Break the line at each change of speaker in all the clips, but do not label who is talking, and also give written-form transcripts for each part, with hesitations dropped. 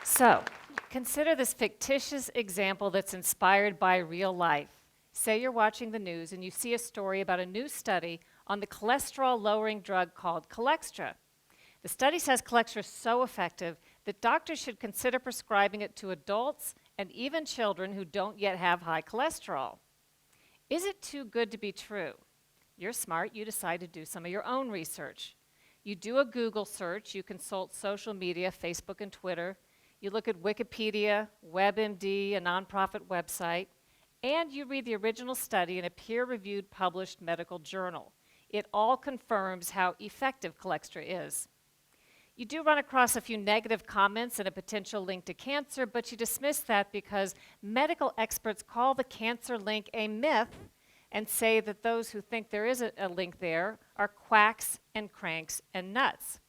So, consider this fictitious example that's inspired by real life. Say you're watching the news and you see a story about a new study on the cholesterol-lowering drug called Cholextra. The study says Cholextra is so effective that doctors should consider prescribing it to adults and even children who don't yet have high cholesterol. Is it too good to be true? You're smart, you decide to do some of your own research. You do a Google search, you consult social media, Facebook and Twitter, you look at Wikipedia, WebMD, a nonprofit website, and you read the original study in a peer-reviewed published medical journal. It all confirms how effective Cholextra is. You do run across a few negative comments and a potential link to cancer, but you dismiss that because medical experts call the cancer link a myth and say that those who think there is a link there are quacks and cranks and nuts.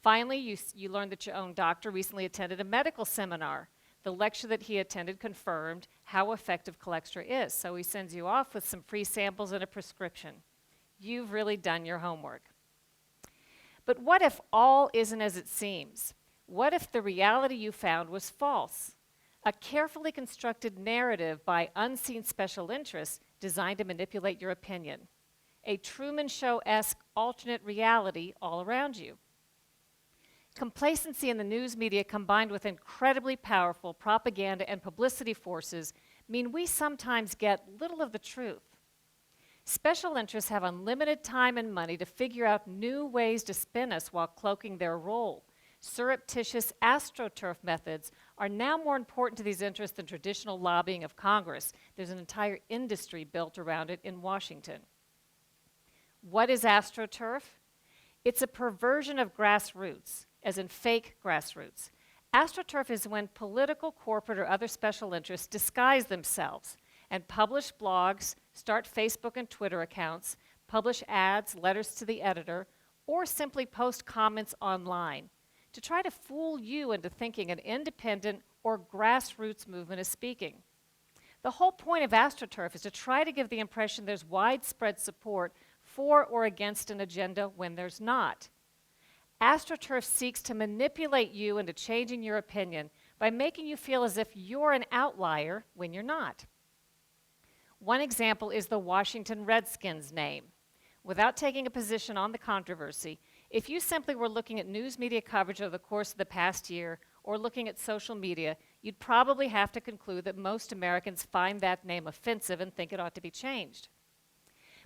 Finally, you learn that your own doctor recently attended a medical seminar. The lecture that he attended confirmed how effective Cholextra is, so he sends you off with some free samples and a prescription. You've really done your homework. But what if all isn't as it seems? What if the reality you found was false? A carefully constructed narrative by unseen special interests designed to manipulate your opinion. A Truman Show-esque alternate reality all around you. Complacency in the news media combined with incredibly powerful propaganda and publicity forces mean we sometimes get little of the truth. Special interests have unlimited time and money to figure out new ways to spin us while cloaking their role. Surreptitious astroturf methods are now more important to these interests than traditional lobbying of Congress. There's an entire industry built around it in Washington. What is astroturf? It's a perversion of grassroots, as in fake grassroots. AstroTurf is when political, corporate, or other special interests disguise themselves and publish blogs, start Facebook and Twitter accounts, publish ads, letters to the editor, or simply post comments online to try to fool you into thinking an independent or grassroots movement is speaking. The whole point of AstroTurf is to try to give the impression there's widespread support for or against an agenda when there's not. AstroTurf seeks to manipulate you into changing your opinion by making you feel as if you're an outlier when you're not. One example is the Washington Redskins name. Without taking a position on the controversy, if you simply were looking at news media coverage over the course of the past year or looking at social media, you'd probably have to conclude that most Americans find that name offensive and think it ought to be changed.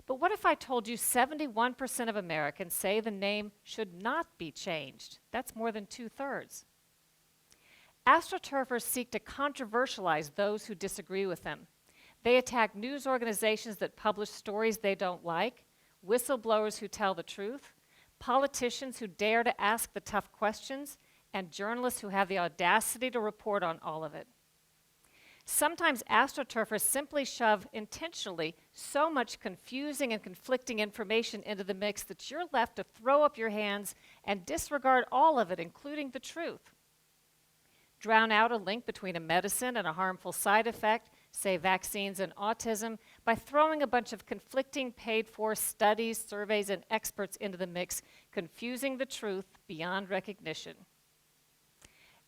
But what if I told you 71% of Americans say the name should not be changed? That's more than 2/3. AstroTurfers seek to controversialize those who disagree with them. They attack news organizations that publish stories they don't like, whistleblowers who tell the truth, politicians who dare to ask the tough questions, and journalists who have the audacity to report on all of it. Sometimes AstroTurfers simply shove intentionally so much confusing and conflicting information into the mix that you're left to throw up your hands and disregard all of it, including the truth. Drown out a link between a medicine and a harmful side effect, say vaccines and autism, by throwing a bunch of conflicting paid-for studies, surveys, and experts into the mix, confusing the truth beyond recognition.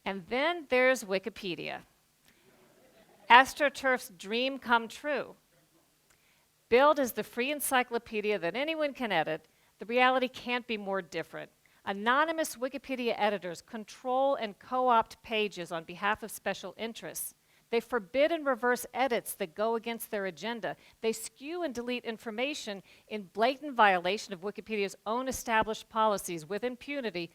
And then there's Wikipedia. AstroTurf's dream come true. Billed as the free encyclopedia that anyone can edit, the reality can't be more different. Anonymous Wikipedia editors control and co-opt pages on behalf of special interests. They forbid and reverse edits that go against their agenda. They skew and delete information in blatant violation of Wikipedia's own established policies with impunity,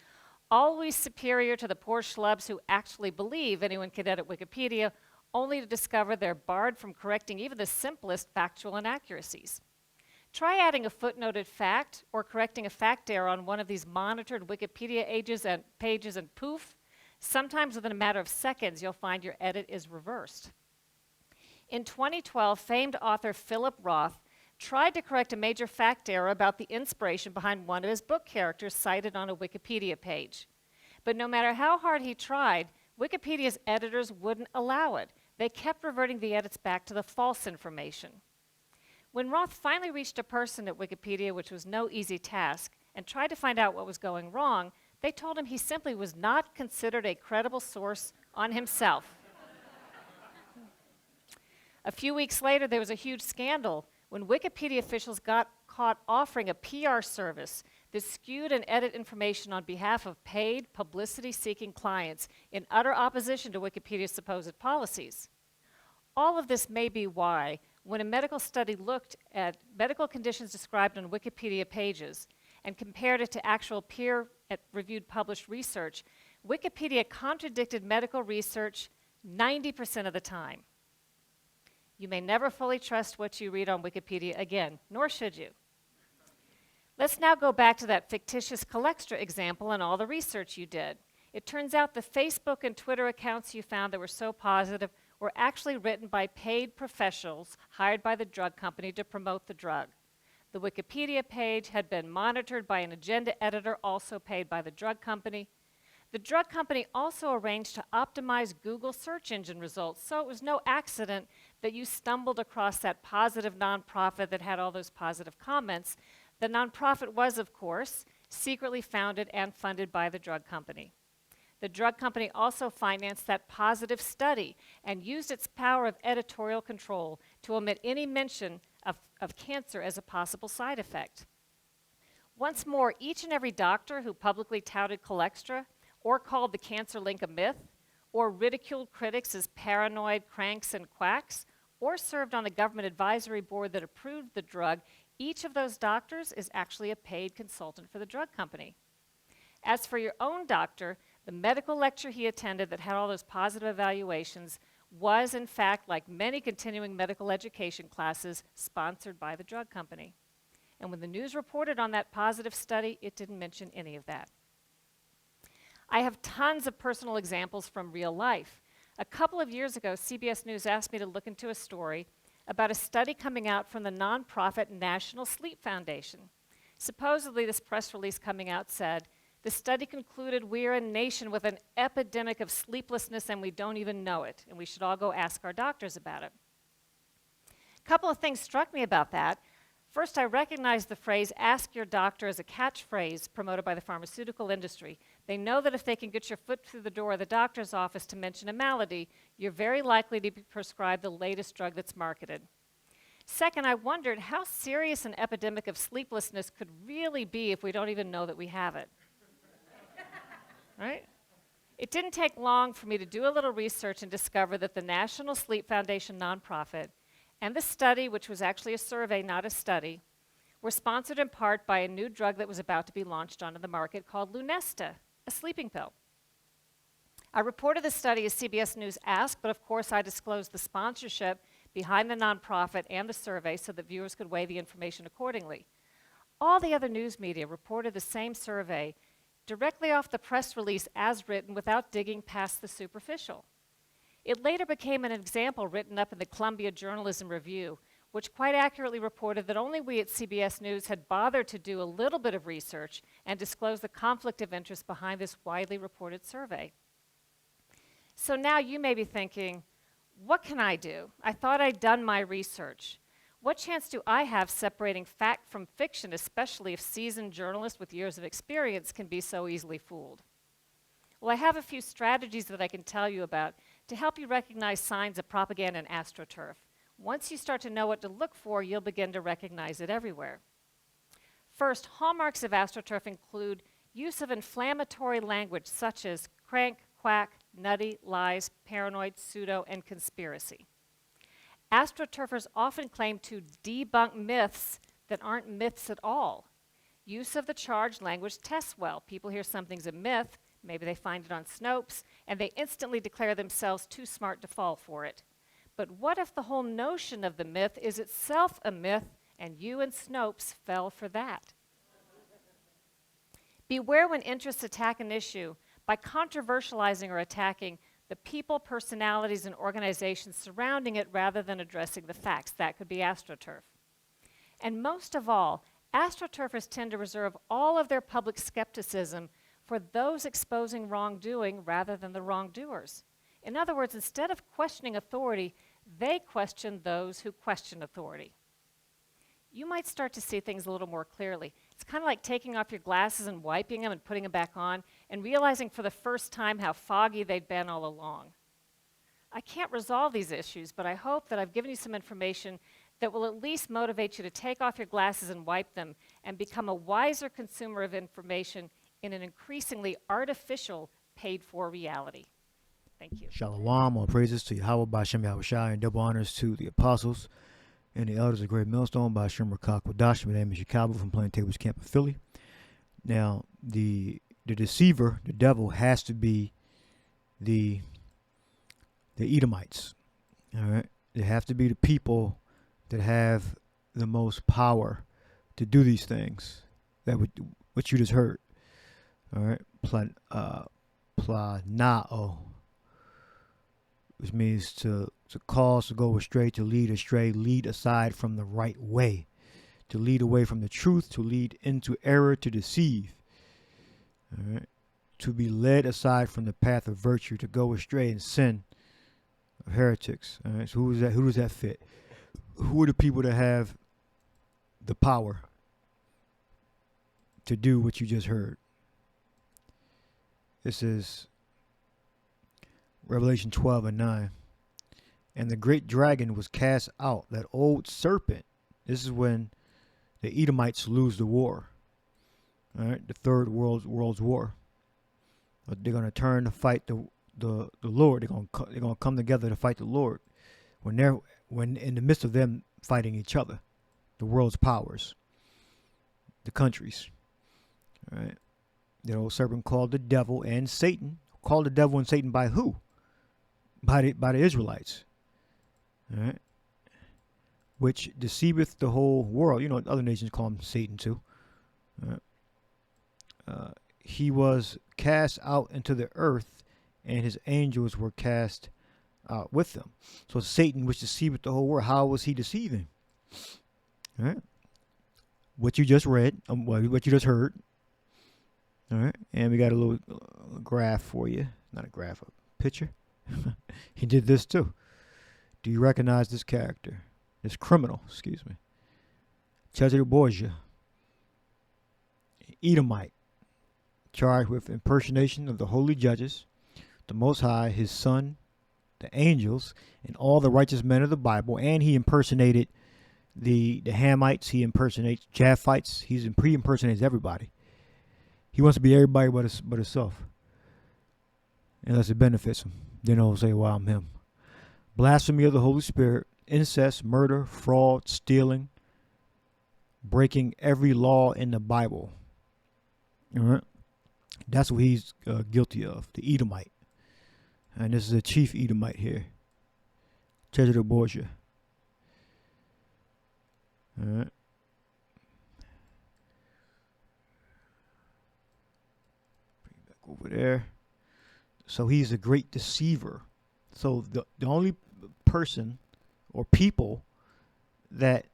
always superior to the poor schlubs who actually believe anyone can edit Wikipedia, only to discover they're barred from correcting even the simplest factual inaccuracies. Try adding a footnoted fact or correcting a fact error on one of these monitored Wikipedia pages and poof, sometimes within a matter of seconds you'll find your edit is reversed. In 2012, famed author Philip Roth tried to correct a major fact error about the inspiration behind one of his book characters cited on a Wikipedia page. But no matter how hard he tried, Wikipedia's editors wouldn't allow it. They kept reverting the edits back to the false information. When Roth finally reached a person at Wikipedia, which was no easy task, and tried to find out what was going wrong, They told him he simply was not considered a credible source on himself. A few weeks later, there was a huge scandal when Wikipedia officials got caught offering a PR service that skewed and edited information on behalf of paid, publicity-seeking clients in utter opposition to Wikipedia's supposed policies. All of this may be why, when a medical study looked at medical conditions described on Wikipedia pages and compared it to actual peer-reviewed published research, Wikipedia contradicted medical research 90% of the time. You may never fully trust what you read on Wikipedia again, nor should you. Let's now go back to that fictitious Colextra example and all the research you did. It turns out the Facebook and Twitter accounts you found that were so positive were actually written by paid professionals hired by the drug company to promote the drug. The Wikipedia page had been monitored by an agenda editor also paid by the drug company. The drug company also arranged to optimize Google search engine results, so it was no accident that you stumbled across that positive nonprofit that had all those positive comments. The nonprofit was, of course, secretly founded and funded by the drug company. The drug company also financed that positive study and used its power of editorial control to omit any mention of cancer as a possible side effect. Once more, each and every doctor who publicly touted Colextra or called the cancer link a myth, or ridiculed critics as paranoid cranks and quacks, or served on the government advisory board that approved the drug, each of those doctors is actually a paid consultant for the drug company. As for your own doctor, the medical lecture he attended that had all those positive evaluations was, in fact, like many continuing medical education classes, sponsored by the drug company. And when the news reported on that positive study, it didn't mention any of that. I have tons of personal examples from real life. A couple of years ago, CBS News asked me to look into a story about a study coming out from the nonprofit National Sleep Foundation. Supposedly, this press release coming out said, the study concluded we are a nation with an epidemic of sleeplessness and we don't even know it, and we should all go ask our doctors about it. A couple of things struck me about that. First, I recognized the phrase, ask your doctor, as a catchphrase promoted by the pharmaceutical industry. They know that if they can get your foot through the door of the doctor's office to mention a malady, you're very likely to be prescribed the latest drug that's marketed. Second, I wondered how serious an epidemic of sleeplessness could really be if we don't even know that we have it. Right? It didn't take long for me to do a little research and discover that the National Sleep Foundation nonprofit and the study, which was actually a survey, not a study, were sponsored in part by a new drug that was about to be launched onto the market called Lunesta, a sleeping pill. I reported the study as CBS News asked, but of course I disclosed the sponsorship behind the nonprofit and the survey so that viewers could weigh the information accordingly. All the other news media reported the same survey directly off the press release as written without digging past the superficial. It later became an example written up in the Columbia Journalism Review, which quite accurately reported that only we at CBS News had bothered to do a little bit of research and disclose the conflict of interest behind this widely reported survey. So now you may be thinking, what can I do? I thought I'd done my research. What chance do I have separating fact from fiction, especially if seasoned journalists with years of experience can be so easily fooled? Well, I have a few strategies that I can tell you about to help you recognize signs of propaganda and AstroTurf. Once you start to know what to look for, you'll begin to recognize it everywhere. First, hallmarks of AstroTurf include use of inflammatory language such as crank, quack, nutty, lies, paranoid, pseudo, and conspiracy. AstroTurfers often claim to debunk myths that aren't myths at all. Use of the charged language tests well. People hear something's a myth, maybe they find it on Snopes, and they instantly declare themselves too smart to fall for it. But what if the whole notion of the myth is itself a myth, and you and Snopes fell for that? Beware when interests attack an issue by controversializing or attacking the people, personalities, and organizations surrounding it rather than addressing the facts. That could be AstroTurf. And most of all, AstroTurfers tend to reserve all of their public skepticism for those exposing wrongdoing rather than the wrongdoers. In other words, instead of questioning authority, they question those who question authority. You might start to see things a little more clearly. It's kind of like taking off your glasses and wiping them and putting them back on and realizing for the first time how foggy they'd been all along. I can't resolve these issues, but I hope that I've given you some information that will at least motivate you to take off your glasses and wipe them and become a wiser consumer of information in an increasingly artificial, paid-for reality. Thank you.
Shalom, all praises to Yahweh B'Shem Yahushai, and double honors to the apostles and the elders of Great Millstone B'Shem Rakak Wadash. My name is Yakalba from Plaintables Camp of Philly. Now, the deceiver, the devil, has to be the Edomites. All right, they have to be the people that have the most power to do these things. That what you just heard. All right, planao, which means to cause to go astray, to lead astray, lead aside from the right way, to lead away from the truth, to lead into error, to deceive. All right, to be led aside from the path of virtue, to go astray in sin of heretics. All right, so who is that? Who does that fit? Who are the people that have the power to do what you just heard? This is Revelation 12:9. And the great dragon was cast out, that old serpent. This is when the Edomites lose the war. All right, the third world's war. But they're going to turn to fight the Lord. They're going to come together to fight the Lord. When in the midst of them fighting each other, the world's powers, the countries. All right. The old serpent called the devil and Satan. Called the devil and Satan by who? By the Israelites. All right. Which deceiveth the whole world. You know, other nations call him Satan too. All right. He was cast out into the earth, and his angels were cast out with them. So Satan, which deceiveth the whole world, how was he deceiving? All right. What you just read, what you just heard. All right, and we got a little graph for you. Not a graph, a picture. He did this too. Do you recognize this character? This criminal, excuse me. Cesare Borgia, Edomite, charged with impersonation of the holy judges, the Most High, his son, the angels, and all the righteous men of the Bible. And he impersonated the Hamites. He impersonates Japhites. He impersonates everybody. He wants to be everybody but himself. Unless it benefits him. Then he'll say, well, I'm him. Blasphemy of the Holy Spirit, incest, murder, fraud, stealing, breaking every law in the Bible. All right? That's what he's guilty of, the Edomite. And this is a chief Edomite here. Cesare Borgia. All right. Over there. So he's a great deceiver. So the only person or people that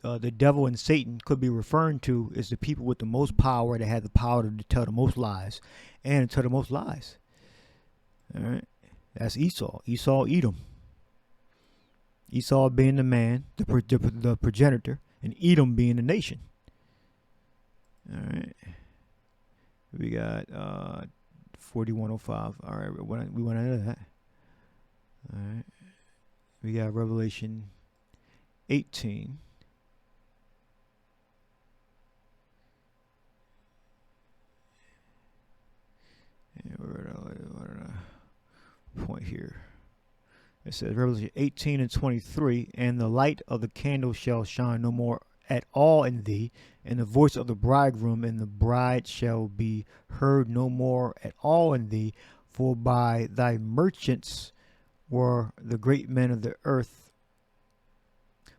the devil and Satan could be referring to is the people with the most power, that had the power to tell the most lies and to tell the most lies. All right. That's Esau. Edom. Esau being the man, the progenitor, and Edom being the nation. All right. We got 4105. All right, we went into that. All right. We got Revelation 18. And we're at a point here. It says Revelation 18 and 23, and the light of the candle shall shine no more at all in thee, and the voice of the bridegroom and the bride shall be heard no more at all in thee, for by thy merchants were the great men of the earth.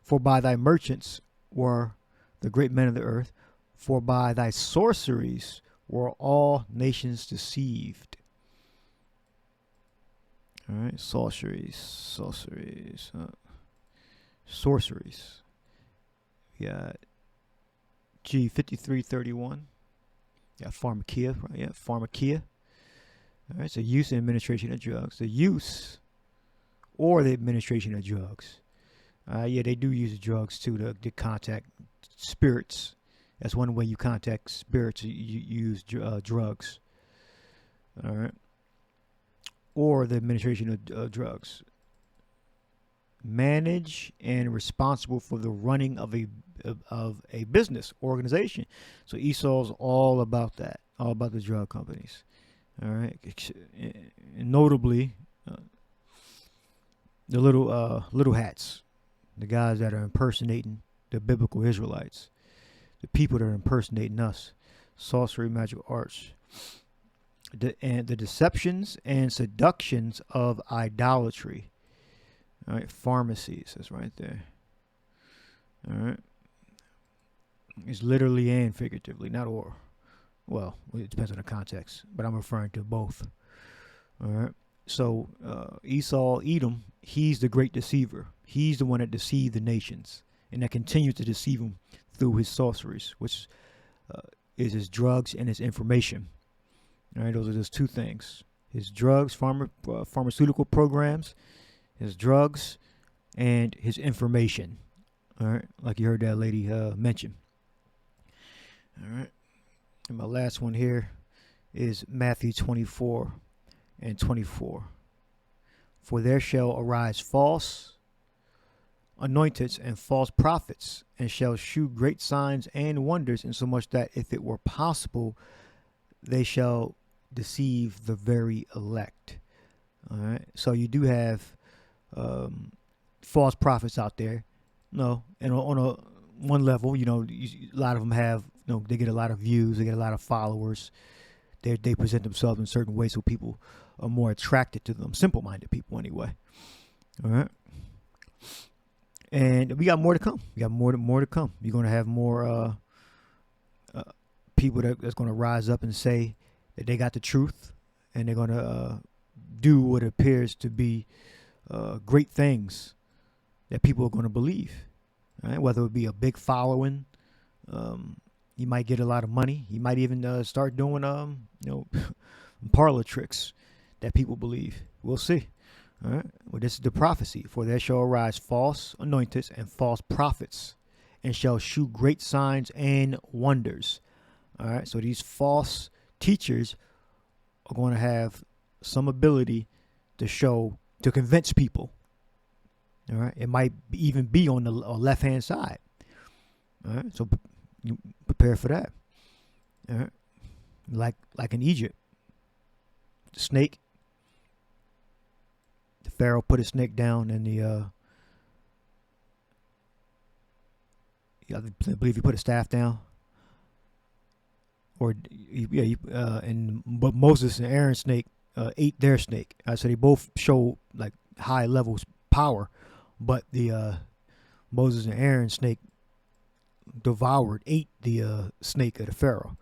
For by thy merchants were the great men of the earth, for by thy sorceries were all nations deceived. All right, sorceries. We got G5331. Got pharmakia, right? Yeah, pharmakia. All right, so use and administration of drugs. The use or the administration of drugs. Yeah, they do use drugs too to contact spirits That's one way you contact spirits. You use drugs. All right. Or the administration of drugs. Manage and responsible for the running of a business organization. So Esau's all about that, all about the drug companies. All right. And notably, the little hats, the guys that are impersonating the biblical Israelites, the people that are impersonating us, sorcery, magical arts, and the deceptions and seductions of idolatry. All right, pharmacies, that's right there. All right. It's literally and figuratively, not or. Well, it depends on the context, but I'm referring to both. All right. So Esau, Edom, he's the great deceiver. He's the one that deceived the nations and that continues to deceive them through his sorceries, which is his drugs and his information. All right, those are just two things: his drugs, pharmaceutical programs, his drugs, and his information. All right, like you heard that lady mention. All right, and my last one here is Matthew 24 and 24. For there shall arise false anointeds and false prophets, and shall shew great signs and wonders, insomuch that if it were possible, they shall deceive the very elect. All right, so you do have false prophets out there. No, and on a one level, a lot of them have, they get a lot of views, they get a lot of followers. They present themselves in certain ways so people are more attracted to them. Simple-minded people, anyway. All right. And we got more to come. We got more to come. You're going to have more people that's going to rise up and say that they got the truth, and they're going to do what appears to be great things that people are going to believe. All right? Whether it be a big following, you might get a lot of money. You might even start doing, parlor tricks that people believe. We'll see. All right. Well, this is the prophecy. For there shall arise false anointeds and false prophets, and shall shew great signs and wonders. All right. So these false teachers are going to have some ability to convince people. All right. It might even be on the left-hand side. All right. So you prepare for that. All right. Like in Egypt, the snake. The Pharaoh put a snake down, and I believe he put a staff down. But Moses and Aaron's snake ate their snake. So they both show like high levels power, but the Moses and Aaron's snake ate the snake of the Pharaoh.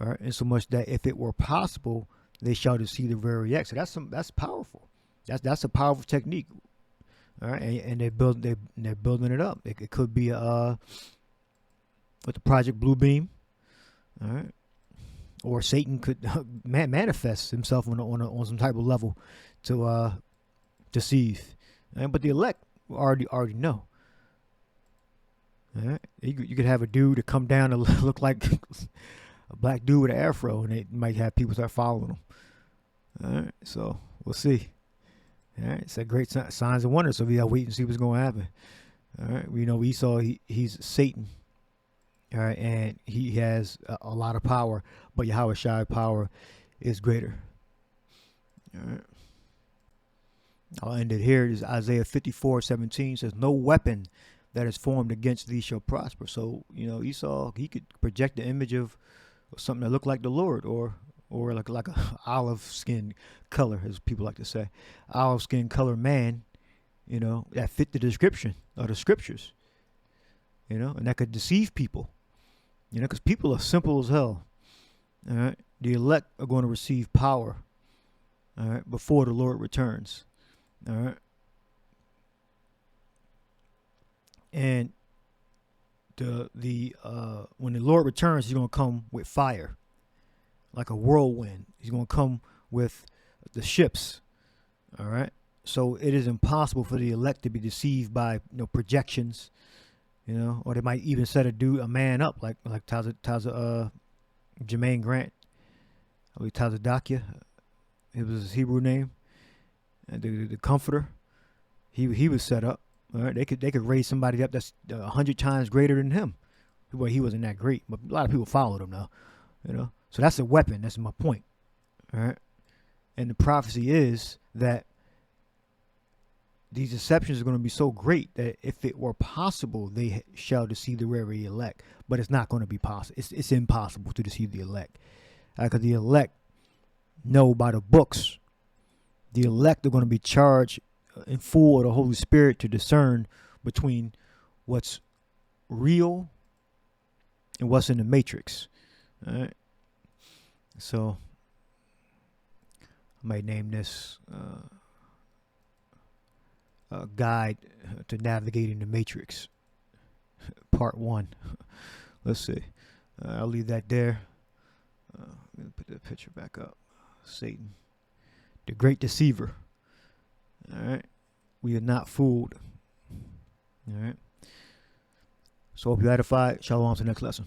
All right, and so much that if it were possible, they shall deceive the very elect. So that's powerful. That's a powerful technique. All right, and they're building it up. It could be with the Project Bluebeam. All right, or Satan could manifest himself on some type of level to deceive. But the elect already know. All right, you could have a dude to come down and look like a black dude with an afro, and they might have people start following him. All right, so we'll see. All right, it's a great signs and wonders. So we gotta wait and see what's going to happen. All right, we know Esau, he's Satan. All right, and he has a lot of power, but Yahweh's power is greater. All right, I'll end it here. Is Isaiah 54:17 says, "No weapon that is formed against thee shall prosper." So Esau, he could project the image of something that looked like the Lord, or like a olive skin color, as people like to say, olive skin color man, that fit the description of the scriptures, and that could deceive people, because people are simple as hell. All right, the elect are going to receive power, all right, before the Lord returns, all right, and when the Lord returns, he's going to come with fire. Like a whirlwind. He's going to come with the ships. All right. So it is impossible for the elect to be deceived by projections, You know, or they might even set a man up, like Jermaine Grant, I believe Tazadakia, it was his Hebrew name, and the comforter. He was set up. All right, they could raise somebody up that's 100 times greater than him. Well, he wasn't that great, but a lot of people followed him though. You know, so that's a weapon. That's my point. All right, and the prophecy is that these deceptions are going to be so great that if it were possible, they shall deceive the very elect. But it's not going to be possible. It's impossible to deceive the elect, because the elect know by the books. The elect are going to be charged in full of the Holy Spirit to discern between what's real and what's in the matrix. All right. So I might name this guide to navigating the matrix, part 1. Let's see. I'll leave that there. I'm gonna put that picture back up. Satan, the great deceiver. All right, we are not fooled. All right. So hope you're edified. Shalom to the next lesson.